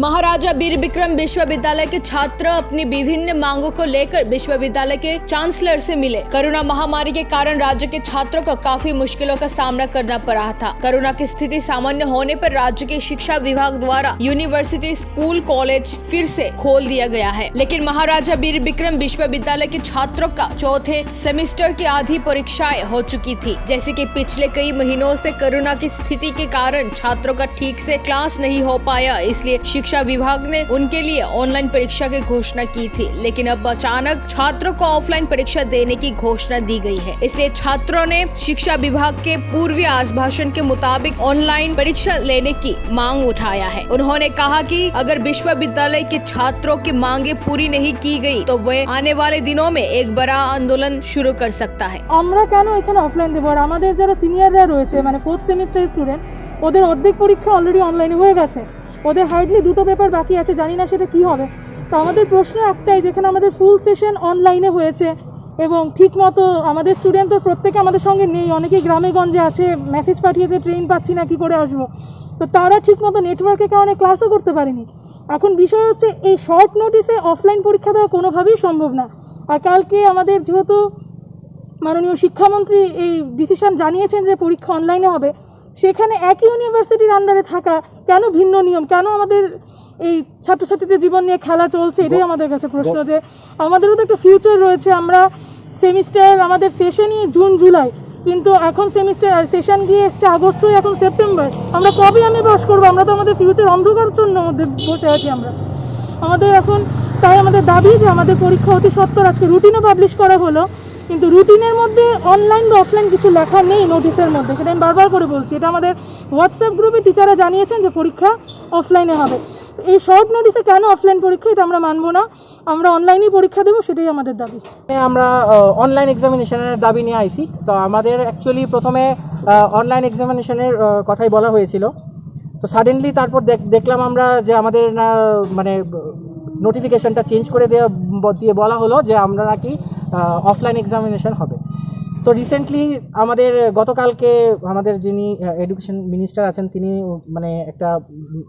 महाराजा वीर विक्रम विश्वविद्यालय के छात्र अपनी विभिन्न मांगों को लेकर विश्वविद्यालय के चांसलर से मिले। कोरोना महामारी के कारण राज्य के छात्रों को काफी मुश्किलों का सामना करना पड़ रहा था। कोरोना की स्थिति सामान्य होने पर राज्य के शिक्षा विभाग द्वारा यूनिवर्सिटी, स्कूल, कॉलेज फिर से खोल दिया गया है, लेकिन महाराजा वीर विक्रम विश्वविद्यालय के छात्रों का चौथे सेमेस्टर की आधी परीक्षाएं हो चुकी थी। जैसे कि पिछले कई महीनों से कोरोना की स्थिति के कारण छात्रों का ठीक से क्लास नहीं हो पाया, इसलिए शिक्षा विभाग ने उनके लिए ऑनलाइन परीक्षा की घोषणा की थी। लेकिन अब अचानक छात्रों को ऑफलाइन परीक्षा देने की घोषणा दी गई है, इसलिए छात्रों ने शिक्षा विभाग के पूर्व आश्वासन के मुताबिक ऑनलाइन परीक्षा लेने की मांग उठाया है। उन्होंने कहा कि अगर विश्वविद्यालय के छात्रों की मांगे पूरी नहीं की गई तो वे आने वाले दिनों में एक बड़ा आंदोलन शुरू कर सकता है। আমরা কেন এখানে অফলাইন দেব? আর আমাদের যারা সিনিয়ররা রয়েছে মানে 4th সেমিস্টার স্টুডেন্ট, ওদের অর্ধেক পরীক্ষা অলরেডি অনলাইনে হয়ে গেছে, ওদের হার্ডলি দুটো পেপার বাকি আছে, জানি না সেটা কি হবে। তো আমাদের প্রশ্ন একটাই, যেখানে আমাদের ফুল সেশন অনলাইনে হয়েছে এবং ঠিকমতো আমাদের স্টুডেন্ট তো প্রত্যেকে আমাদের সঙ্গে নেই, অনেকে গ্রামে গঞ্জে আছে, মেসেজ পাঠিয়েছে ট্রেন পাচ্ছি না, কী করে আসবো, তো তারা ঠিকমতো নেটওয়ার্কের কারণে ক্লাসও করতে পারেনি। এখন বিষয় হচ্ছে এই শর্ট নোটিসে অফলাইন পরীক্ষা দেওয়া কোনোভাবেই সম্ভব না। আর কালকে আমাদের যেহেতু মাননীয় শিক্ষামন্ত্রী এই ডিসিশন জানিয়েছেন যে পরীক্ষা অনলাইনে হবে, সেখানে একই ইউনিভার্সিটির আন্ডারে থাকা কেন ভিন্ন নিয়ম, কেন আমাদের এই ছাত্রছাত্রীদের জীবন নিয়ে খেলা চলছে, এটাই আমাদের কাছে প্রশ্ন। যে আমাদেরও তো একটা ফিউচার রয়েছে, আমরা সেমিস্টার আমাদের সেশনই জুন জুলাই, কিন্তু এখন সেমিস্টার সেশন গিয়ে এসছে আগস্ট হয়ে এখন সেপ্টেম্বর, আমরা কবে আমি পাস করবো? আমরা তো আমাদের ফিউচার অন্ধকারচ্ছন্নের মধ্যে বসে আছি আমরা। আমাদের এখন তাই আমাদের দাবি যে আমাদের পরীক্ষা অতি সত্বর, আজকে রুটিনও পাবলিশ করা হলো, কিন্তু রুটিনের মধ্যে অনলাইন বা অফলাইন কিছু লেখা নেই নোটিসের মধ্যে, সেটা আমি বারবার করে বলছি। এটা আমাদের হোয়াটসঅ্যাপ গ্রুপে টিচাররা জানিয়েছেন যে পরীক্ষা অফলাইনে হবে। এই শর্ট নোটিসে কেন অফলাইন পরীক্ষা, এটা আমরা মানবো না, আমরা অনলাইনেই পরীক্ষা দেবো, সেটাই আমাদের দাবি। আমরা অনলাইন এক্সামিনেশনের দাবি নিয়ে আইছি। তো আমাদের অ্যাকচুয়ালি প্রথমে অনলাইন এক্সামিনেশনের কথাই বলা হয়েছিল, তো সাডেনলি তারপর দেখলাম আমরা যে আমাদের না মানে নোটিফিকেশনটা চেঞ্জ করে দিয়ে বলা হলো যে আমরা নাকি অফলাইন এক্সামিনেশন হবে। তো রিসেন্টলি আমাদের গতকালকে আমাদের যিনি এডুকেশন মিনিস্টার আছেন তিনি মানে একটা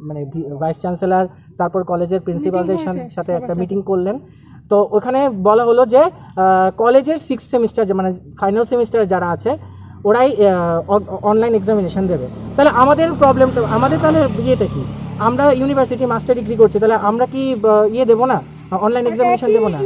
মানে ভাইস চ্যান্সেলর তারপর কলেজের প্রিন্সিপালদের সাথে একটা মিটিং করলেন। তো ওখানে বলা হলো যে কলেজের 6th সেমিস্টার মানে ফাইনাল সেমিস্টার যারা আছে ওরাই অনলাইন এক্সামিনেশন দেবে। তাহলে আমাদের প্রবলেমটা, আমাদের তাহলে ইয়েটা কি, আমরা ইউনিভার্সিটি মাস্টার ডিগ্রি করছি, তাহলে আমরা কি দেবো না, অনলাইন এক্সামিনেশন দেবো না?